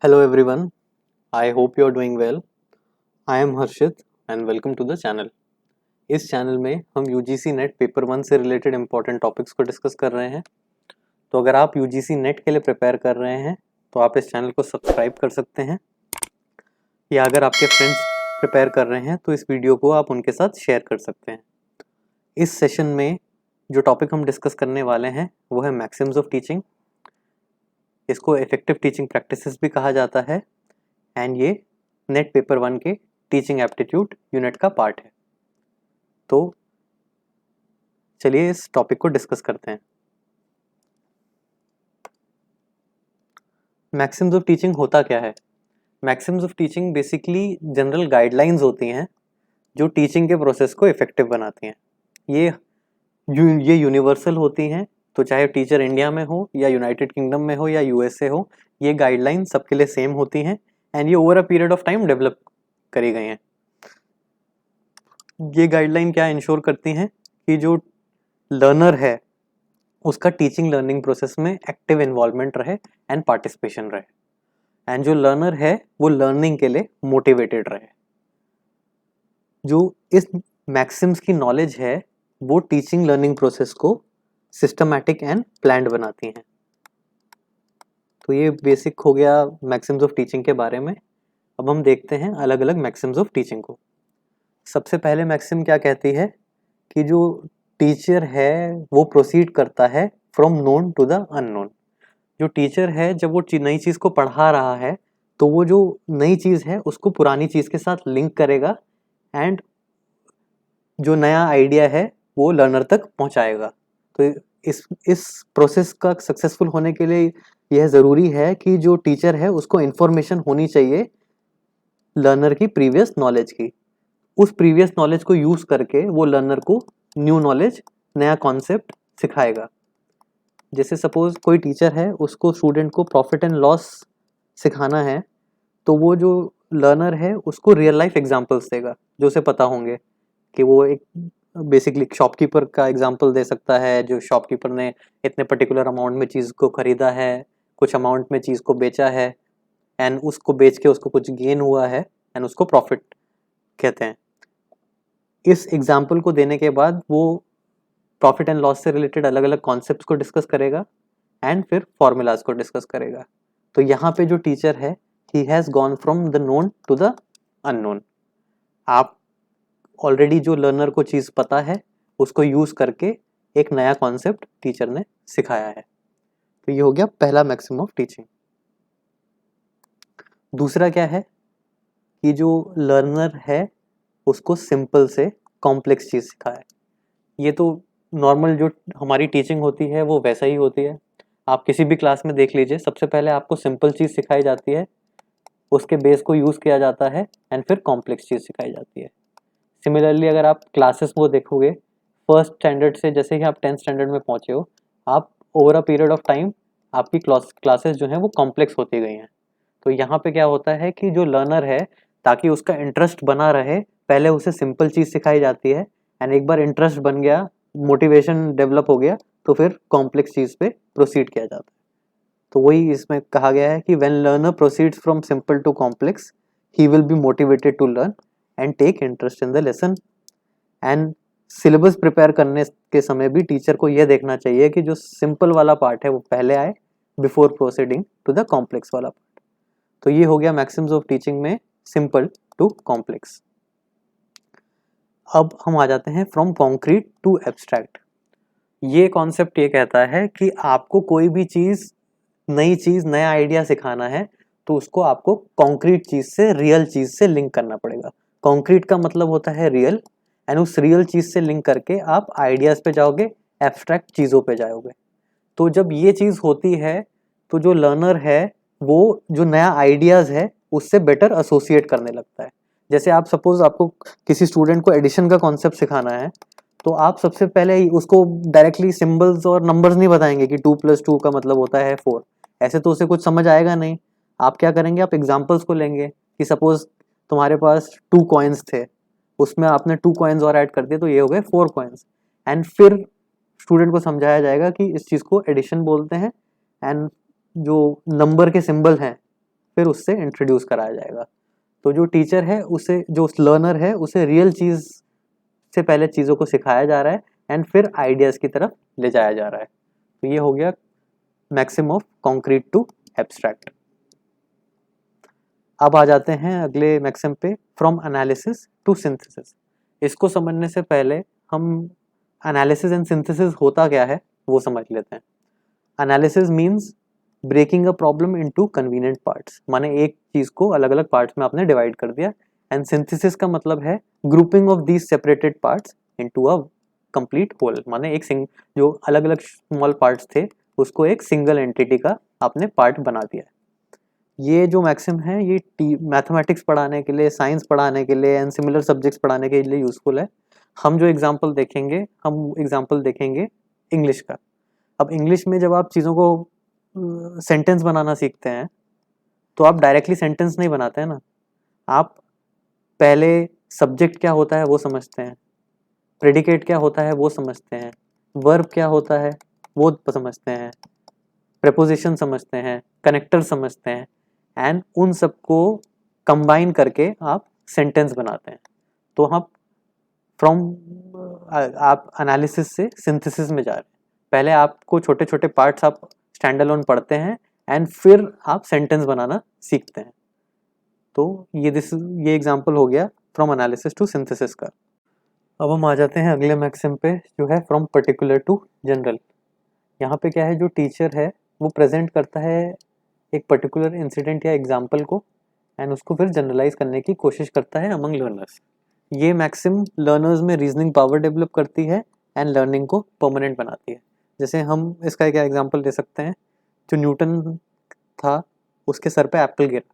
Hello everyone, I hope you are doing well. I am Harshit and welcome to the channel. इस channel में हम UGC net paper 1 से related important topics को discuss कर रहे हैं। तो अगर आप यूजीसी नेट के लिए प्रिपेयर कर रहे हैं तो आप इस चैनल को सब्सक्राइब कर सकते हैं, या अगर आपके फ्रेंड्स प्रिपेयर कर रहे हैं तो इस वीडियो को आप उनके साथ शेयर कर सकते हैं। इस सेशन में जो टॉपिक हम डिस्कस करने वाले हैं वो है मैक्सिम्स ऑफ टीचिंग। इसको इफेक्टिव टीचिंग प्रैक्टिसेस भी कहा जाता है एंड ये नेट पेपर 1 के टीचिंग एप्टीट्यूड यूनिट का पार्ट है। तो चलिए इस टॉपिक को डिस्कस करते हैं। मैक्सिम्स ऑफ टीचिंग होता क्या है? Maxim's of teaching basically general guidelines होती हैं जो टीचिंग के प्रोसेस को इफेक्टिव बनाती हैं। ये यूनिवर्सल होती हैं, तो चाहे टीचर इंडिया में हो या यूनाइटेड किंगडम में हो या यूएसए हो, ये गाइडलाइन सबके लिए सेम होती हैं एंड ये over a period of time develop करी गई हैं। ये गाइडलाइन क्या इंश्योर करती हैं कि जो लर्नर है उसका टीचिंग लर्निंग प्रोसेस में एक्टिव इन्वॉल्वमेंट रहे एंड पार्टिसिपेशन रहे, एंड जो लर्नर है वो लर्निंग के लिए मोटिवेटेड रहे। जो इस मैक्सिम्स की नॉलेज है वो टीचिंग लर्निंग प्रोसेस को सिस्टमैटिक एंड प्लान्ड बनाती हैं। तो ये बेसिक हो गया मैक्सिम्स ऑफ टीचिंग के बारे में। अब हम देखते हैं अलग अलग मैक्सिम्स ऑफ टीचिंग को। सबसे पहले मैक्सिम क्या कहती है कि जो टीचर है वो प्रोसीड करता है from known to the unknown. जो टीचर है जब वो नई चीज़ को पढ़ा रहा है तो वो जो नई चीज़ है उसको पुरानी चीज़ के साथ लिंक करेगा एंड जो नया आइडिया है वो लर्नर तक पहुंचाएगा। तो इस प्रोसेस का सक्सेसफुल होने के लिए यह ज़रूरी है कि जो टीचर है उसको इन्फॉर्मेशन होनी चाहिए लर्नर की प्रीवियस नॉलेज की। उस प्रीवियस नॉलेज को यूज़ करके वो लर्नर को न्यू नॉलेज, नया कॉन्सेप्ट सिखाएगा। जैसे सपोज कोई टीचर है, उसको स्टूडेंट को प्रॉफिट एंड लॉस सिखाना है, तो वो जो लर्नर है उसको रियल लाइफ एग्जांपल्स देगा जो उसे पता होंगे। कि वो एक बेसिकली शॉपकीपर का एग्जांपल दे सकता है, जो शॉपकीपर ने इतने पर्टिकुलर अमाउंट में चीज़ को ख़रीदा है, कुछ अमाउंट में चीज़ को बेचा है एंड उसको बेच के उसको कुछ गेन हुआ है एंड उसको प्रॉफिट कहते हैं। इस एग्जाम्पल को देने के बाद वो प्रॉफिट एंड लॉस से रिलेटेड अलग अलग कॉन्सेप्ट्स को डिस्कस करेगा एंड फिर फॉर्मूलाज को डिस्कस करेगा। तो यहाँ पे जो टीचर है he has gone from the known to the unknown. आप ऑलरेडी जो लर्नर को चीज़ पता है उसको यूज़ करके एक नया कॉन्सेप्ट टीचर ने सिखाया है। तो ये हो गया पहला मैक्सिमम ऑफ टीचिंग। दूसरा क्या है कि जो लर्नर है उसको सिंपल से कॉम्प्लेक्स चीज़ सिखाए। ये तो नॉर्मल जो हमारी टीचिंग होती है वो वैसा ही होती है। आप किसी भी क्लास में देख लीजिए, सबसे पहले आपको सिंपल चीज़ सिखाई जाती है, उसके बेस को यूज़ किया जाता है एंड फिर कॉम्प्लेक्स चीज़ सिखाई जाती है। सिमिलरली अगर आप क्लासेस वो देखोगे, फर्स्ट स्टैंडर्ड से जैसे ही आप 10th स्टैंडर्ड में पहुँचे हो, आप over a period of time आपकी क्लासेस जो हैं वो कॉम्प्लेक्स होती गई हैं। तो यहाँ पे क्या होता है कि जो लर्नर है, ताकि उसका इंटरेस्ट बना रहे, पहले उसे सिंपल चीज़ सिखाई जाती है एंड एक बार इंटरेस्ट बन गया, मोटिवेशन डेवलप हो गया, तो फिर कॉम्प्लेक्स चीज़ पे प्रोसीड किया जाता है। तो वही इसमें कहा गया है कि when learner proceeds from simple to complex he will be motivated to learn and take interest in the lesson. And syllabus prepare करने के समय भी टीचर को यह देखना चाहिए कि जो सिंपल वाला पार्ट है वो पहले आए before proceeding to the complex वाला पार्ट। तो ये हो गया मैक्सिम्स ऑफ टीचिंग में सिंपल टू कॉम्प्लेक्स। अब हम आ जाते हैं फ्रॉम कॉन्क्रीट टू एब्स्ट्रैक्ट। ये कॉन्सेप्ट ये कहता है कि आपको कोई भी चीज़, नई चीज़, नया आइडिया सिखाना है तो उसको आपको कॉन्क्रीट चीज़ से, रियल चीज़ से लिंक करना पड़ेगा। कॉन्क्रीट का मतलब होता है रियल, एंड उस रियल चीज़ से लिंक करके आप आइडियाज़ पे जाओगे, एब्स्ट्रैक्ट चीज़ों पे जाओगे। तो जब ये चीज़ होती है तो जो लर्नर है वो जो नया आइडियाज़ है उससे बेटर एसोसिएट करने लगता है। जैसे आप सपोज आपको किसी स्टूडेंट को एडिशन का कॉन्सेप्ट सिखाना है, तो आप सबसे पहले ही उसको डायरेक्टली सिंबल्स और नंबर्स नहीं बताएंगे कि 2+2 का मतलब होता है 4। ऐसे तो उसे कुछ समझ आएगा नहीं। आप क्या करेंगे, आप एग्जाम्पल्स को लेंगे कि सपोज तुम्हारे पास 2 कॉइन्स थे, उसमें आपने 2 कॉइन्स और ऐड कर दिए तो ये हो गए 4 कॉइन्स। एंड फिर स्टूडेंट को समझाया जाएगा कि इस चीज़ को एडिशन बोलते हैं एंड जो नंबर के सिंबल हैं फिर उससे इंट्रोड्यूस कराया जाएगा। तो जो टीचर है उसे, जो लर्नर है उसे रियल चीज़ से पहले चीज़ों को सिखाया जा रहा है एंड फिर आइडियाज़ की तरफ ले जाया जा रहा है। तो ये हो गया maxim of concrete to abstract. अब आ जाते हैं अगले मैक्सिम पे, फ्रॉम एनालिसिस टू सिंथेसिस। इसको समझने से पहले हम एनालिसिस एंड सिंथेसिस होता क्या है वो समझ लेते हैं। Analysis means breaking a problem into convenient parts, माने एक चीज़ को अलग अलग पार्ट्स में आपने डिवाइड कर दिया। एंड सिंथेसिस का मतलब है grouping of these separated parts into a complete whole, माने एक जो अलग अलग स्मॉल पार्ट्स थे उसको एक सिंगल एंटिटी का आपने पार्ट बना दिया। ये जो मैक्सिम है ये मैथमेटिक्स पढ़ाने के लिए, साइंस पढ़ाने के लिए एंड सिमिलर सब्जेक्ट्स पढ़ाने के लिए यूज़फुल है। हम जो एग्जांपल देखेंगे, हम एग्जांपल देखेंगे इंग्लिश का। अब इंग्लिश में जब आप चीज़ों को सेंटेंस बनाना सीखते हैं तो आप डायरेक्टली सेंटेंस नहीं बनाते हैं ना, आप पहले सब्जेक्ट क्या होता है वो समझते हैं, प्रेडिकेट क्या होता है वो समझते हैं, वर्ब क्या होता है वो समझते हैं, प्रेपोजिशन समझते हैं, कनेक्टर समझते हैं एंड उन सबको कंबाइन करके आप सेंटेंस बनाते हैं। तो हम फ्रॉम आप एनालिसिस से सिंथेसिस में जा रहे हैं। पहले आपको छोटे छोटे पार्ट्स आप स्टैंड अलोन पढ़ते हैं एंड फिर आप सेंटेंस बनाना सीखते हैं। तो ये एग्जांपल हो गया फ्रॉम एनालिसिस टू सिंथेसिस का। अब हम आ जाते हैं अगले मैक्सिम पे, जो है फ्रॉम पर्टिकुलर टू जनरल। यहाँ पे क्या है, जो टीचर है वो प्रेजेंट करता है एक पर्टिकुलर इंसिडेंट या एग्जाम्पल को एंड उसको फिर जनरलाइज करने की कोशिश करता है अमंग लर्नर्स। ये मैक्सिम लर्नर्स में रीजनिंग पावर डेवलप करती है एंड लर्निंग को परमानेंट बनाती है। जैसे हम इसका क्या एग्जांपल दे सकते हैं, जो न्यूटन था उसके सर पे एप्पल गिरा,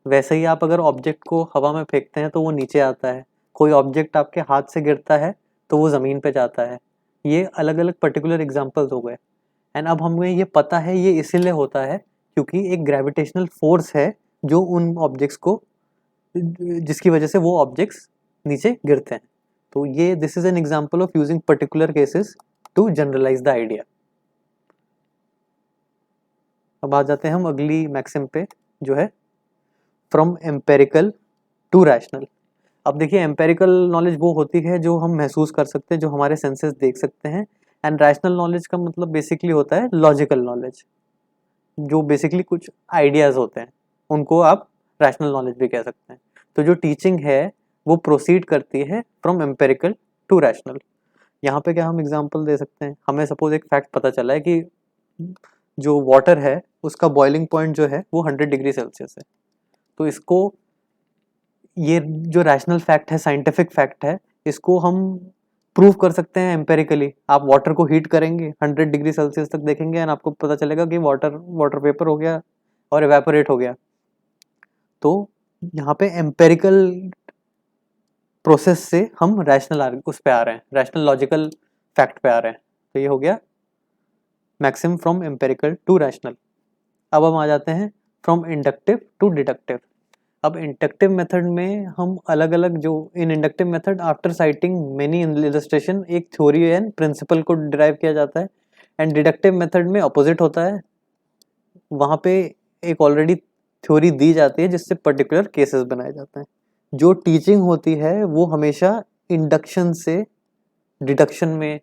वैसे ही आप अगर ऑब्जेक्ट को हवा में फेंकते हैं तो वो नीचे आता है, कोई ऑब्जेक्ट आपके हाथ से गिरता है तो वो ज़मीन पे जाता है। ये अलग अलग पर्टिकुलर एग्जाम्पल्स हो गए। एंड अब हमें ये पता है ये इसीलिए होता है क्योंकि एक ग्रेविटेशनल फोर्स है जो उन ऑब्जेक्ट्स को, जिसकी वजह से वो ऑब्जेक्ट्स नीचे गिरते हैं। तो ये this is an example of using particular cases to generalise the idea. अब आ जाते हैं हम अगली मैक्सिम पे, जो है फ्रॉम एम्पेरिकल टू रैशनल। अब देखिए एम्पेरिकल नॉलेज वो होती है जो हम महसूस कर सकते हैं, जो हमारे सेंसेस देख सकते हैं। एंड रैशनल नॉलेज का मतलब बेसिकली होता है लॉजिकल नॉलेज, जो बेसिकली कुछ आइडियाज़ होते हैं, उनको आप रैशनल नॉलेज भी कह सकते हैं। तो जो टीचिंग है वो प्रोसीड करती है फ्रॉम एम्पेरिकल टू रैशनल। यहाँ पे क्या हम एग्जांपल दे सकते हैं, हमें सपोज एक फैक्ट पता चला है कि जो वाटर है उसका बॉइलिंग पॉइंट जो है वो 100 डिग्री सेल्सियस है। तो इसको, ये जो रैशनल फैक्ट है, साइंटिफिक फैक्ट है, इसको हम प्रूव कर सकते हैं एम्पेरिकली। आप वाटर को हीट करेंगे 100 डिग्री सेल्सियस तक देखेंगे एंड आपको पता चलेगा कि वाटर वेपर हो गया और एवेपोरेट हो गया। तो यहाँ पे एम्पेरिकल प्रोसेस से हम रैशनल उस पे आ रहे हैं, रैशनल लॉजिकल फैक्ट पे आ रहे हैं। तो ये हो गया maxim from empirical to rational. अब हम आ जाते हैं फ्रॉम इंडक्टिव टू डिडक्टिव। अब इंडक्टिव मेथड में हम अलग अलग, जो in inductive method after citing many illustration एक थ्योरी एंड प्रिंसिपल को डिराइव किया जाता है। एंड डिडक्टिव मेथड में अपोजिट होता है, वहाँ पे एक ऑलरेडी थ्योरी दी जाती है जिससे पर्टिकुलर केसेस बनाए जाते हैं। जो टीचिंग होती है वो हमेशा इंडक्शन से डिडक्शन में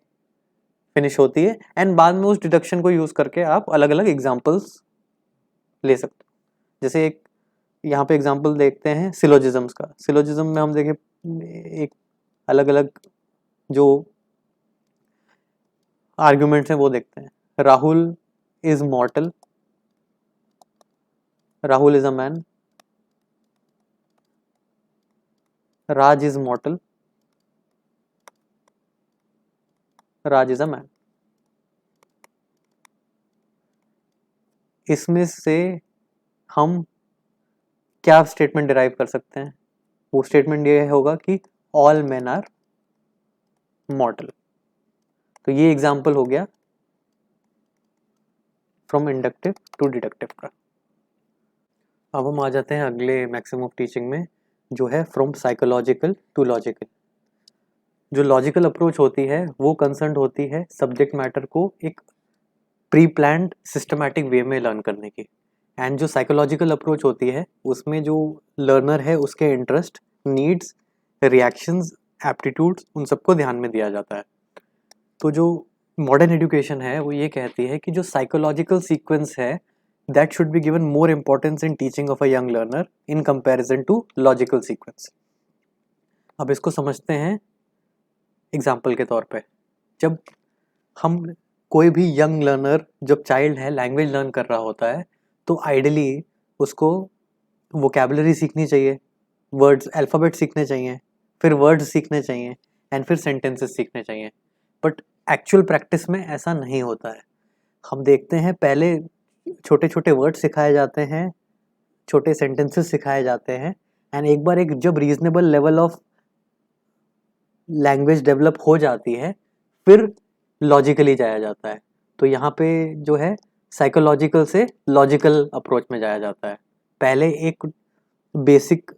फिनिश होती है एंड बाद में उस डिडक्शन को यूज करके आप अलग अलग एग्जांपल्स ले सकते हो। जैसे एक यहाँ पे एग्जांपल देखते हैं सिलोजिज्म्स का। सिलोजिज्म में हम देखें एक अलग अलग जो आर्ग्यूमेंट्स हैं वो देखते हैं। Rahul is मॉर्टल, Rahul is a man, Raj is मॉर्टल, Raj is a man. इसमें से हम क्या स्टेटमेंट डिराइव कर सकते हैं? वो स्टेटमेंट ये होगा कि ऑल मैन आर मॉर्टल। तो ये एग्जाम्पल हो गया फ्रॉम इंडक्टिव टू डिडक्टिव का। अब हम आ जाते हैं अगले मैक्सिमम ऑफ टीचिंग में, जो है फ्रॉम साइकोलॉजिकल टू लॉजिकल। जो लॉजिकल अप्रोच होती है वो कंसर्न होती है सब्जेक्ट मैटर को एक प्री प्लान्ड सिस्टमैटिक वे में लर्न करने की। एंड जो साइकोलॉजिकल अप्रोच होती है उसमें जो लर्नर है उसके इंटरेस्ट, नीड्स, रिएक्शंस, एप्टीट्यूड्स, उन सबको ध्यान में दिया जाता है। तो जो मॉडर्न एजुकेशन है वो ये कहती है कि जो साइकोलॉजिकल सीक्वेंस है that should be given more importance in teaching of a young learner in comparison to logical sequence. अब इसको समझते हैं एग्जाम्पल के तौर पे। जब हम कोई भी यंग लर्नर, जब चाइल्ड है, लैंग्वेज लर्न कर रहा होता है तो आइडियली उसको वोकेबलरी सीखनी चाहिए, वर्ड्स, अल्फ़ाबेट सीखने चाहिए, फिर वर्ड्स सीखने चाहिए एंड फिर सेंटेंसेस सीखने चाहिए। बट एक्चुअल प्रैक्टिस में ऐसा नहीं होता है। हम देखते हैं पहले छोटे छोटे वर्ड सिखाए जाते हैं, छोटे सेंटेंसेस सिखाए जाते हैं एंड एक बार एक जब reasonable level of language develop हो जाती है फिर लॉजिकली जाया जाता है। तो यहाँ पे जो है साइकोलॉजिकल से लॉजिकल अप्रोच में जाया जाता है। पहले एक बेसिक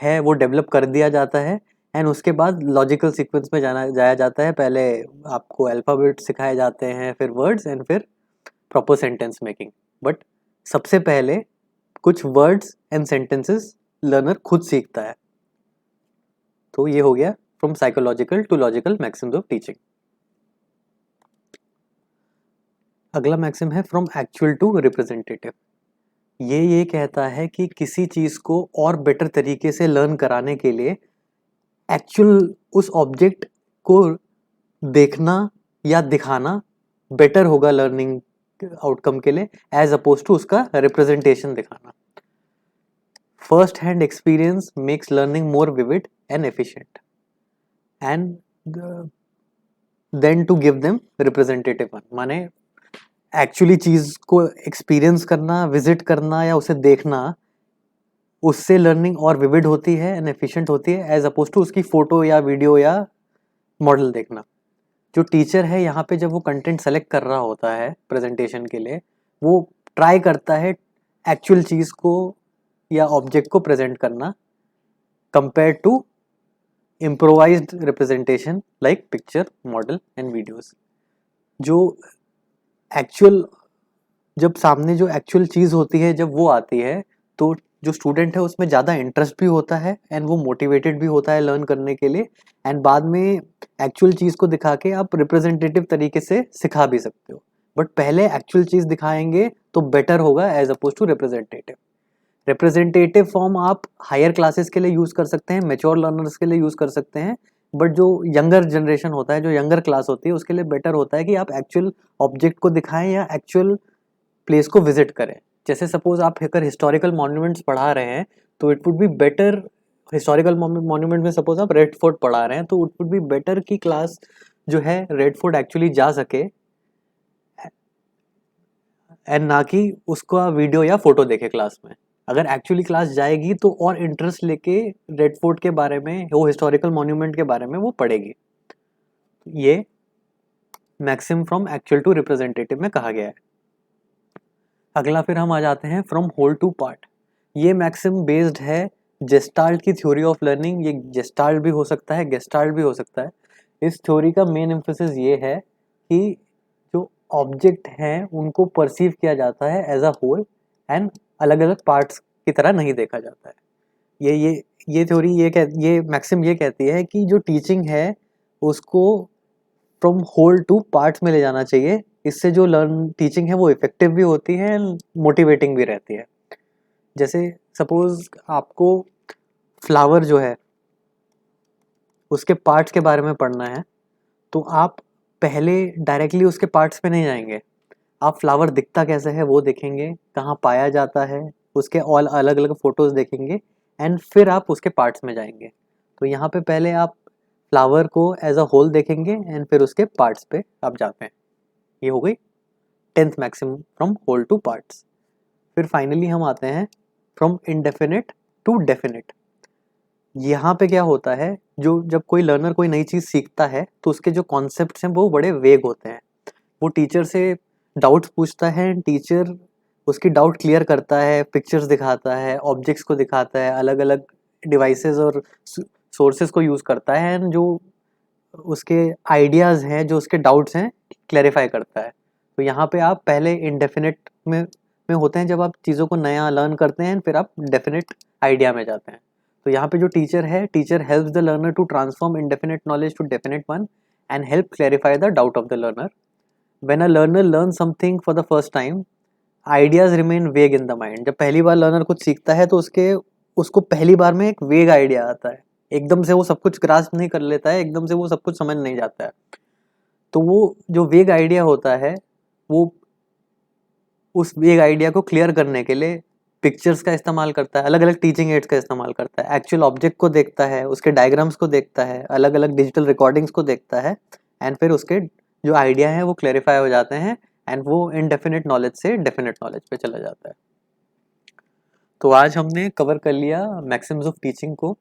है वो डेवलप कर दिया जाता है एंड उसके बाद लॉजिकल सीक्वेंस में जाया जाता है। पहले आपको अल्फ़ाबेट सिखाए जाते हैं, फिर वर्ड्स एंड फिर प्रॉपर सेंटेंस मेकिंग। बट सबसे पहले कुछ वर्ड्स एंड सेंटेंसेस लर्नर खुद सीखता है। तो ये हो गया from psychological to logical maxims of teaching. अगला मैक्सिम है फ्रॉम एक्चुअल टू रिप्रेजेंटेटिव। ये कहता है कि किसी चीज़ को और बेटर तरीके से लर्न कराने के लिए एक्चुअल उस ऑब्जेक्ट को देखना या दिखाना बेटर होगा लर्निंग आउटकम के लिए, एज अपोज टू उसका रिप्रेजेंटेशन दिखाना। First hand experience makes learning more vivid and efficient and then to give them representative one. माने एक्चुअली चीज़ को एक्सपीरियंस करना, विजिट करना या उसे देखना, उससे लर्निंग और विविड होती है एंड एफिशिएंट होती है एज अपोज टू उसकी फ़ोटो या वीडियो या मॉडल देखना। जो टीचर है यहाँ पे जब वो कंटेंट सेलेक्ट कर रहा होता है प्रेजेंटेशन के लिए, वो ट्राई करता है एक्चुअल चीज़ को या ऑब्जेक्ट को प्रेजेंट करना compare to improvised representation like picture, model and videos. जो एक्चुअल, जब सामने जो एक्चुअल चीज़ होती है जब वो आती है तो जो स्टूडेंट है उसमें ज़्यादा इंटरेस्ट भी होता है एंड वो मोटिवेटेड भी होता है लर्न करने के लिए एंड बाद में एक्चुअल चीज़ को दिखा के आप रिप्रेजेंटेटिव तरीके से सिखा भी सकते हो। बट पहले एक्चुअल चीज़ दिखाएंगे तो बेटर होगा as oppose to representative. Representative form आप हायर क्लासेस के लिए यूज़ कर सकते हैं, मेच्योर लर्नर्स के लिए यूज़ कर सकते हैं। बट जो यंगर जनरेशन होता है, जो यंगर क्लास होती है, उसके लिए बेटर होता है कि आप एक्चुअल ऑब्जेक्ट को दिखाएं या एक्चुअल प्लेस को विजिट करें। जैसे सपोज आप अगर हिस्टोरिकल मॉन्यूमेंट्स पढ़ा रहे हैं तो it would be better, historical monument में सपोज आप रेड फोर्ट पढ़ा रहे हैं तो इट वुड बी बेटर कि क्लास जो है रेड फोर्ट एक्चुअली जा सके एंड ना कि उसका वीडियो या फोटो देखे क्लास में। अगर एक्चुअली क्लास जाएगी तो और इंटरेस्ट लेके रेड फोर्ट के बारे में, वो हिस्टोरिकल मॉन्यूमेंट के बारे में वो पढ़ेगी। ये maxim from actual to representative में कहा गया है। अगला फिर हम आ जाते हैं फ्रॉम होल टू पार्ट। ये मैक्सिम बेस्ड है जेस्टाल्ट की थ्योरी ऑफ लर्निंग। ये जेस्टाल्ट भी हो सकता है, गेस्टाल्ट भी हो सकता है। इस थ्योरी का मेन एम्फेसिस ये है कि जो ऑब्जेक्ट हैं उनको परसीव किया जाता है एज अ होल एंड अलग अलग पार्ट्स की तरह नहीं देखा जाता है। ये थ्योरी ये मैक्सिम ये कहती है कि जो टीचिंग है उसको फ्रॉम होल टू पार्ट्स में ले जाना चाहिए। इससे जो टीचिंग है वो इफेक्टिव भी होती है एंड मोटिवेटिंग भी रहती है। जैसे सपोज आपको फ्लावर जो है उसके पार्ट्स के बारे में पढ़ना है तो आप पहले डायरेक्टली उसके पार्ट्स पे नहीं जाएंगे। आप फ्लावर दिखता कैसे है वो देखेंगे, कहाँ पाया जाता है, उसके ऑल अलग अलग फोटोज देखेंगे एंड फिर आप उसके पार्ट्स में जाएंगे। तो यहाँ पे पहले आप फ्लावर को एज अ होल देखेंगे एंड फिर उसके पार्ट्स पे आप जाते हैं। ये हो गई 10th maxim from whole to parts. फिर फाइनली हम आते हैं फ्रॉम इनडेफिनिट टू डेफिनिट। यहाँ पे क्या होता है, जो जब कोई लर्नर कोई नई चीज़ सीखता है तो उसके जो कॉन्सेप्ट्स हैं वो बड़े वेग होते हैं। वो टीचर से डाउट्स पूछता है, टीचर उसकी डाउट क्लियर करता है, पिक्चर्स दिखाता है, ऑब्जेक्ट्स को दिखाता है, अलग अलग डिवाइसेस और सोर्सेज को यूज़ करता है एंड जो उसके आइडियाज़ हैं, जो उसके डाउट्स हैं, क्लैरिफाई करता है। तो यहाँ पे आप पहले इनडेफिनिट में में होते हैं जब आप चीज़ों को नया लर्न करते हैं फिर आप डेफिनेट आइडिया में जाते हैं। तो यहाँ पे जो टीचर है, teacher helps the learner to transform indefinite knowledge to definite one and help clarify the doubt of the learner. When a learner learn something for the first time, ideas remain vague in the mind. जब पहली बार learner कुछ सीखता है तो उसको पहली बार में एक वेग आइडिया आता है, एकदम से वो सब कुछ ग्रास्प नहीं कर लेता है, एकदम से वो सब कुछ समझ नहीं जाता है। तो वो जो वेग आइडिया होता है, वो उस वेग आइडिया को क्लियर करने के लिए पिक्चर्स का इस्तेमाल करता है, अलग अलग टीचिंग एड्स का इस्तेमाल करता है, एक्चुअल ऑब्जेक्ट को देखता है, उसके डायग्राम्स को देखता है, अलग अलग डिजिटल रिकॉर्डिंग्स को देखता है, एंड फिर उसके जो आइडिया है वो क्लेरिफाई हो जाते हैं एंड वो इनडेफिनेट नॉलेज से डेफिनेट नॉलेज पे चला जाता है। तो आज हमने कवर कर लिया मैक्सिम्स ऑफ टीचिंग को।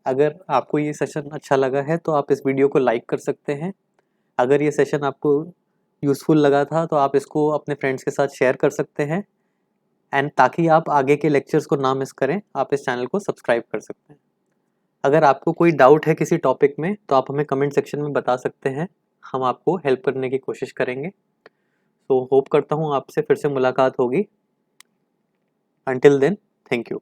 अगर आपको ये सेशन अच्छा लगा है तो आप इस वीडियो को लाइक कर सकते हैं। अगर ये सेशन आपको यूज़फुल लगा था तो आप इसको अपने फ्रेंड्स के साथ शेयर कर सकते हैं, एंड ताकि आप आगे के लेक्चर्स को ना मिस करें आप इस चैनल को सब्सक्राइब कर सकते हैं। अगर आपको कोई डाउट है किसी टॉपिक में तो आप हमें कमेंट सेक्शन में बता सकते हैं, हम आपको हेल्प करने की कोशिश करेंगे। तो होप करता हूँ आपसे फिर से मुलाकात होगी। Until then, thank you.